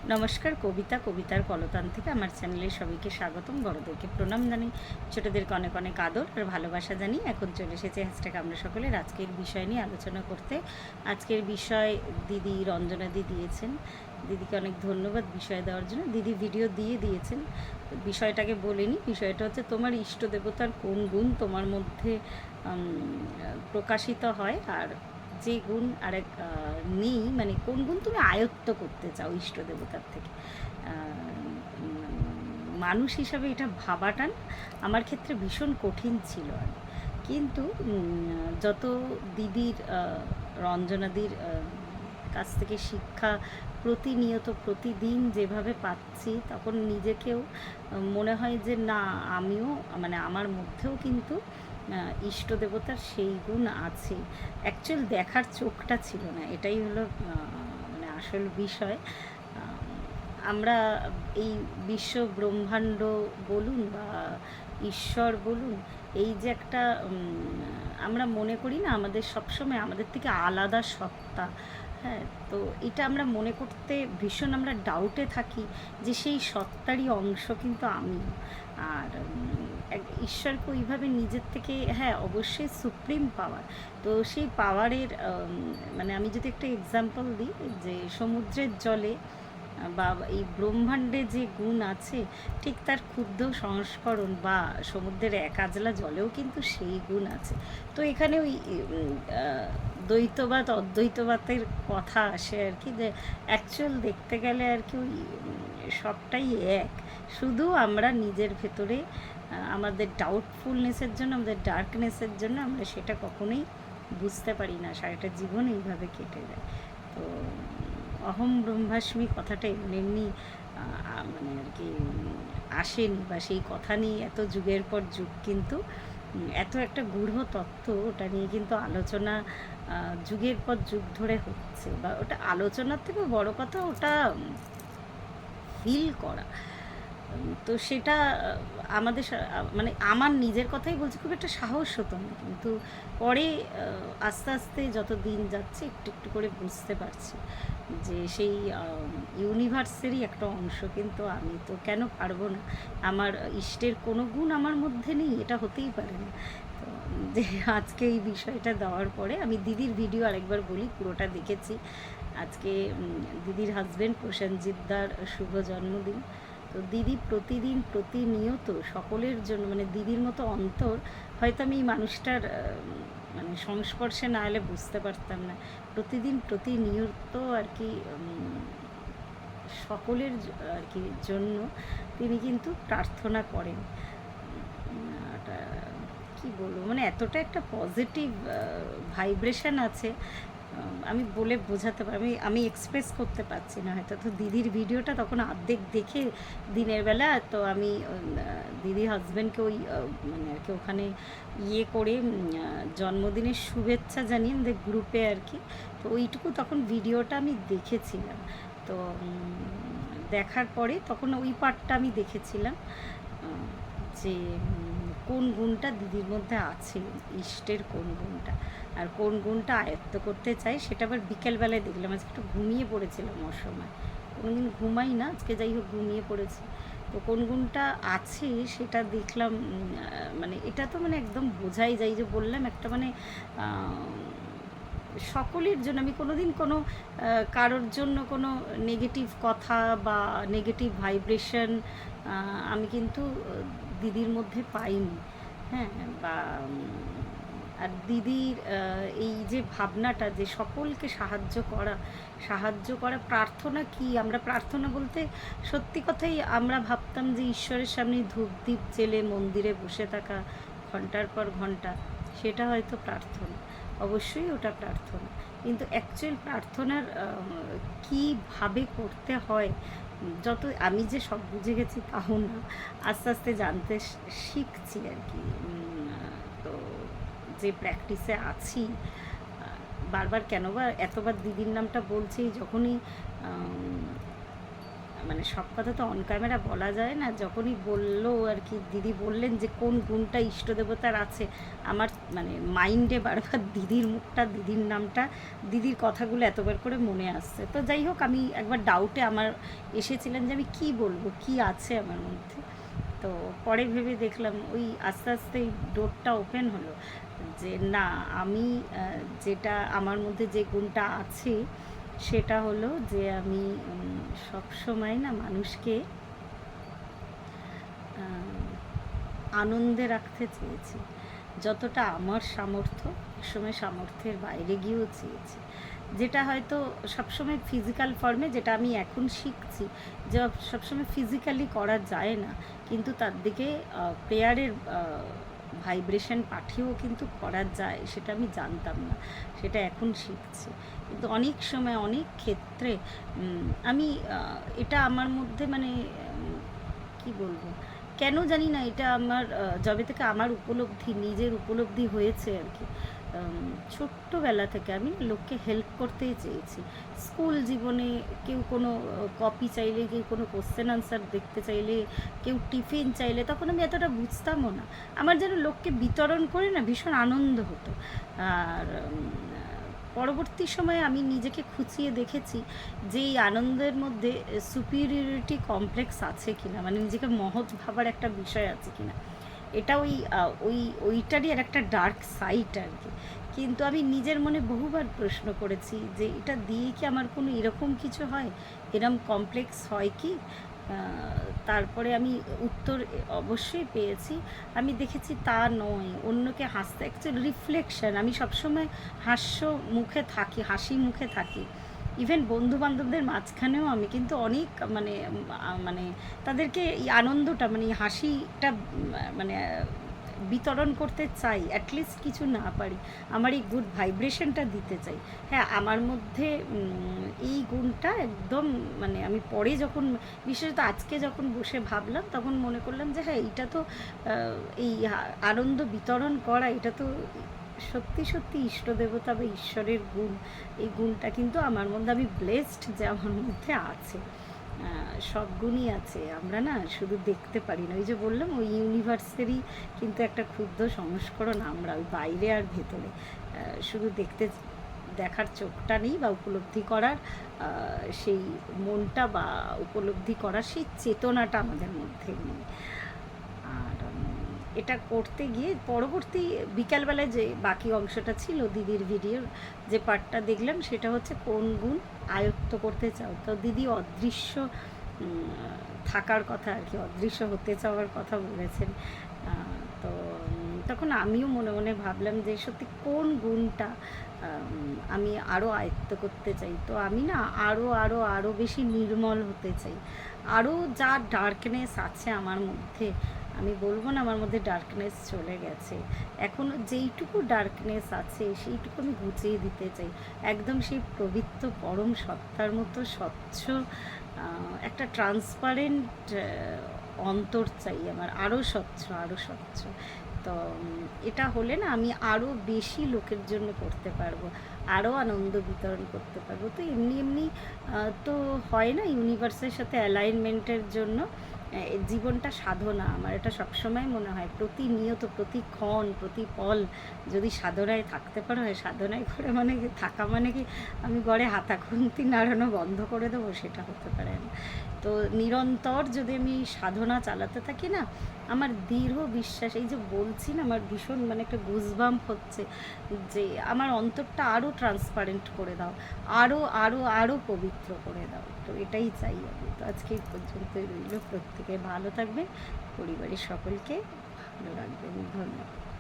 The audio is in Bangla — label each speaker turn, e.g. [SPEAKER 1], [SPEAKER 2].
[SPEAKER 1] নমস্কার, কবিতার কলতান থেকে আমার চ্যানেলে সবাইকে স্বাগতম। বড়দেরকে প্রণাম জানাই, ছোটোদেরকে অনেক অনেক আদর আর ভালোবাসা জানিয়ে এখন চলে এসেছে হ্যাশট্যাগ আমরা সকলের আজকের বিষয় নিয়ে আলোচনা করতে। আজকের বিষয় দিদি রঞ্জনাদি দিয়েছেন। দিদিকে অনেক ধন্যবাদ বিষয় দেওয়ার জন্য। দিদি ভিডিও দিয়েছেন। বিষয়টাকে বলিনি, বিষয়টা হচ্ছে তোমার ইষ্ট দেবতার কোন গুণ তোমার মধ্যে প্রকাশিত হয়, আর যে গুণ আরেক নেই, মানে কোন গুণ তুমি আয়ত্ত করতে চাও ইষ্ট দেবতার থেকে। মানুষ হিসাবে এটা ভাবাটা না আমার ক্ষেত্রে ভীষণ কঠিন ছিল আর, কিন্তু যত দিদির রঞ্জনাদির কাছ থেকে শিক্ষা প্রতিনিয়ত প্রতিদিন যেভাবে পাচ্ছি, তখন নিজেকেও মনে হয় যে না, আমিও মানে আমার মধ্যেও কিন্তু ইষ্ট দেবতার সেই গুণ আছে। অ্যাকচুয়াল দেখার চোখটা ছিল না, এটাই হলো মানে আসল বিষয়। আমরা এই বিশ্ব ব্রহ্মাণ্ড বলুন বা ঈশ্বর বলুন, এই যে একটা আমরা মনে করি না আমাদের সবসময় আমাদের থেকে আলাদা সত্তা, হ্যাঁ, তো এটা আমরা মনে করতে ভীষণ আমরা ডাউটে থাকি যে সেই সত্তারই অংশ কিন্তু আমি। আর ঈশ্বরকে ওইভাবে নিজের থেকে, হ্যাঁ অবশ্যই সুপ্রিম পাওয়ার, তো সেই পাওয়ারের মানে আমি যদি একটা এক্সাম্পল দিই, যে সমুদ্রের জলে বা এই ব্রহ্মাণ্ডে যে গুণ আছে, ঠিক তার ক্ষুদ্র সংস্করণ বা সমুদ্রের এক আজলা জলেও কিন্তু সেই গুণ আছে। তো এখানে ওই দ্বৈতবাদ অদ্বৈতবাদের কথা আসে আর কি, যে অ্যাকচুয়াল দেখতে গেলে আর কি ওই সবটাই এক, শুধু আমরা নিজের ভেতরে আমাদের ডাউটফুলনেসের জন্য, আমাদের ডার্কনেসের জন্য আমরা সেটা কখনোই বুঝতে পারি না, সারাটা জীবন এইভাবে কেটে যায়। তো অহম ব্রহ্মাস্মি কথাটা এমনি এমনি মানে আর কি আসেনি, বা সেই কথা নিয়ে এত যুগের পর যুগ কিন্তু এত একটা গূঢ় তত্ত্ব, ওটা নিয়ে কিন্তু আলোচনা যুগের পর যুগ ধরে হচ্ছে, বা ওটা আলোচনার থেকেও বড় কথা ওটা ফিল করা। তো সেটা আমাদের মানে আমার নিজের কথাই বলছি, খুব একটা সাহস হতো না, কিন্তু পরে আস্তে আস্তে যত দিন যাচ্ছে একটু একটু করে বুঝতে পারছি যে সেই ইউনিভার্সেরই একটা অংশ কিন্তু আমি, তো কেন পারবো না? আমার ইষ্টের কোনো গুণ আমার মধ্যে নেই, এটা হতেই পারে না। তো যে আজকে এই বিষয়টা দেওয়ার পরে আমি দিদির ভিডিও আরেকবার বলি, পুরোটা দেখেছি। আজকে দিদির হাজব্যান্ড প্রসেনজিৎদার শুভ জন্মদিন। তো দিদি প্রতিদিন প্রতিনিয়ত সকলের জন্য, মানে দিদির মতো অন্তর হয়তো আমি এই মানুষটার মানে সংস্পর্শে না এলে বুঝতে পারতাম না। প্রতিদিন প্রতিনিয়ত আর কি সকলের আর কি জন্য তিনি কিন্তু প্রার্থনা করেন। কি বলবো, মানে এতটা একটা পজিটিভ ভাইব্রেশন আছে, আমি বলে বোঝাতে পারি, আমি এক্সপ্রেস করতে পারছি না হয়তো। তো দিদির ভিডিওটা তখন অর্ধেক দেখে দিনের বেলা, তো আমি দিদির হাজব্যান্ডকে ওই মানে আর কি ওখানে ইয়ে করে জন্মদিনের শুভেচ্ছা জানিয়ে আমাদের গ্রুপে আর কি, তো ওইটুকু তখন ভিডিওটা আমি দেখেছিলাম। তো দেখার পরে তখন ওই পার্টটা আমি দেখেছিলাম, যে কোন গুণটা দিদির মধ্যে আছে, ইষ্টের কোন গুণটা, আর কোন গুণটা আয়ত্ত করতে চাই, সেটা আবার বিকেলবেলায় দেখলাম। আজকে একটু ঘুমিয়ে পড়েছিলাম অসময়, কোনোদিন ঘুমাই না, আজকে যাই হোক ঘুমিয়ে পড়েছি। তো কোন গুণটা আছে সেটা দেখলাম, মানে এটা তো মানে একদম বোঝাই যায়, যে বললাম একটা মানে সকলের জন্য আমি কোনো দিন কোনো কারোর জন্য কোনো নেগেটিভ কথা বা নেগেটিভ ভাইব্রেশন আমি কিন্তু দিদির মধ্যে পাইনি, হ্যাঁ, বা আর দিদির এই যে ভাবনাটা যে সকলকে সাহায্য করা প্রার্থনা কি, আমরা প্রার্থনা বলতে সত্যি কথাই আমরা ভাবতাম যে ঈশ্বরের সামনে ধূপদীপ জেলে মন্দিরে বসে থাকা ঘন্টার পর ঘন্টা, সেটা হয়তো প্রার্থনা, অবশ্যই ওটা প্রার্থনা, কিন্তু অ্যাকচুয়াল প্রার্থনার কীভাবে করতে হয়, যত আমি যে সব বুঝে গেছি তাও না, আস্তে আস্তে জানতে শিখছি আর কি। তো যে প্র্যাকটিসে আছি, বারবার কেন বা এতবার দিদির নামটা বলছি, যখনই মানে সব কথা তো অন ক্যামেরা বলা যায় না। যখনই বললো আর কি, দিদি বললেন যে কোন গুণটা ইষ্ট দেবতার আছে, আমার মানে মাইন্ডে বারবার দিদির মুখটা, দিদির নামটা, দিদির কথাগুলো এতবার করে মনে আসছে। তো যাই হোক, আমি একবার ডাউটে আমার এসেছিলেন যে আমি কি বলবো, কি আছে আমার মধ্যে। তো পরে ভেবে দেখলাম, ওই আস্তে আস্তে এই ডোরটা ওপেন হলো যে না, আমি যেটা আমার মধ্যে যে গুণটা আছে সেটা হলো যে আমি সব সময় না মানুষকে আনন্দে রাখতে চেয়েছি। যতটা আমার সামর্থ্য, একসময় সামর্থ্যের বাইরে গিয়েও চেয়েছি, যেটা হয়তো সবসময় ফিজিক্যাল ফর্মে, যেটা আমি এখন শিখছি যে সবসময় ফিজিক্যালি করা যায় না, কিন্তু তার দিকে প্রেয়ারের ভাইব্রেশন পাঠিয়েও কিন্তু করা যায়, সেটা আমি জানতাম না, সেটা এখন শিখছি। কিন্তু অনেক সময় অনেক ক্ষেত্রে আমি এটা আমার মধ্যে মানে কি বলবো, কেন জানি না, এটা আমার যবে থেকে আমার উপলব্ধি, নিজের উপলব্ধি হয়েছে আর কি। ছোট্টবেলা থেকে আমি লোককে হেল্প করতেই চেয়েছি। স্কুল জীবনে কেউ কোনো কপি চাইলে, কেউ কোনো কোশ্চেন আনসার দেখতে চাইলে, কেউ টিফিন চাইলে, তখন আমি এতটা বুঝতামও না। আমার যেন লোককে বিতরণ করে না ভীষণ আনন্দ হতো। আর পরবর্তী সময়ে আমি নিজেকে খুঁচিয়ে দেখেছি যে এই আনন্দের মধ্যে সুপিরিয়রিটি কমপ্লেক্স আছে কিনা, মানে নিজেকে মহৎ ভাবার একটা বিষয় আছে কিনা। এটা ওইটারই আর একটা ডার্ক সাইড আর কি। কিন্তু আমি নিজের মনে বহুবার প্রশ্ন করেছি যে এটা দিয়ে কি আমার কোনো এরকম কিছু হয়, এরম কমপ্লেক্স হয় কি। তারপরে আমি উত্তর অবশ্যই পেয়েছি। আমি দেখেছি তা নয়, অন্যকে হাসতে, অ্যাকচুয়ালি রিফ্লেকশন, আমি সবসময় হাসি মুখে থাকি। ইভেন বন্ধুবান্ধবদের মাঝখানেও আমি কিন্তু অনেক মানে মানে তাদেরকে এই আনন্দটা, মানে এই হাসিটা মানে বিতরণ করতে চাই, অ্যাটলিস্ট কিছু না পারি, আমার এই গুড ভাইব্রেশনটা দিতে চাই। হ্যাঁ, আমার মধ্যে এই গুণটা একদম মানে আমি পরে যখন, বিশেষত আজকে যখন বসে ভাবলাম, তখন মনে করলাম যে হ্যাঁ, এইটা তো এই আনন্দ বিতরণ করা, এটা তো সত্যি সত্যি ইষ্ট দেবতা বা ঈশ্বরের গুণ। এই গুণটা কিন্তু আমার মধ্যে, আমি ব্লেসড যে আমার মধ্যে আছে। সব গুণই আছে, আমরা না শুধু দেখতে পারি না। ওই যে বললাম, ওই ইউনিভার্সেরই কিন্তু একটা ক্ষুদ্র সংস্করণ আমরা, ওই বাইরে আর ভেতরে। শুধু দেখার চোখটা নেই, বা উপলব্ধি করার সেই মনটা, বা উপলব্ধি করার সেই চেতনাটা আমাদের মধ্যে নেই। আর এটা করতে গিয়ে পরবর্তী বিকালবেলায় যে বাকি অংশটা ছিল দিদির ভিডিওর, যে পার্টটা দেখলাম, সেটা হচ্ছে কোন গুণ আয়ত্ত করতে চাও। তো দিদি অদৃশ্য থাকার কথা আর কি, অদৃশ্য হতে চাওয়ার কথা বলেছেন। তো তখন আমিও মনে মনে ভাবলাম যে সত্যি কোন গুণটা আমি আরও আয়ত্ত করতে চাই। তো আমি না আরও আরও আরও বেশি নির্মল হতে চাই। আরও যা ডার্কনেস আছে আমার মধ্যে, আমি বলবো না আমার মধ্যে ডার্কনেস চলে গেছে, এখনও যেইটুকু ডার্কনেস আছে সেইটুকু আমি ঘুচিয়ে দিতে চাই। একদম সেই পবিত্র পরম সত্তার মতো স্বচ্ছ একটা ট্রান্সপারেন্ট অন্তর চাই আমার, আরও স্বচ্ছ, আরও স্বচ্ছ। তো এটা হলে না আমি আরও বেশি লোকের জন্য করতে পারবো, আরও আনন্দ বিতরণ করতে পারবো। তো এমনি এমনি তো হয় না, ইউনিভার্সের সাথে অ্যালাইনমেন্টের জন্য জীবনটা সাধনা। আমার এটা সবসময় মনে হয়, প্রতিনিয়ত, প্রতিক্ষণ, প্রতি পল যদি সাধনায় থাকতে পারো, হয় সাধনায় করে মানে কি থাকা, মানে কি আমি গড়ে হাতা খুন্তি নাড়ানো বন্ধ করে দেবো, সেটা হতে পারে না। তো নিরন্তর যদি আমি সাধনা চালাতে থাকি না, আমার দৃঢ় বিশ্বাস, এই যে বলছি না, আমার ভীষণ মানে একটা গুজবাম্প হচ্ছে যে আমার অন্তরটা আরও ট্রান্সপারেন্ট করে দাও, আরও আরও আরও পবিত্র করে দাও। তো এটাই চাই আমি। তো আজকে এই পর্যন্তই রইল। প্রত্যেকে ভালো থাকবেন, পরিবারের সকলকে ভালো রাখবেন। ধন্যবাদ।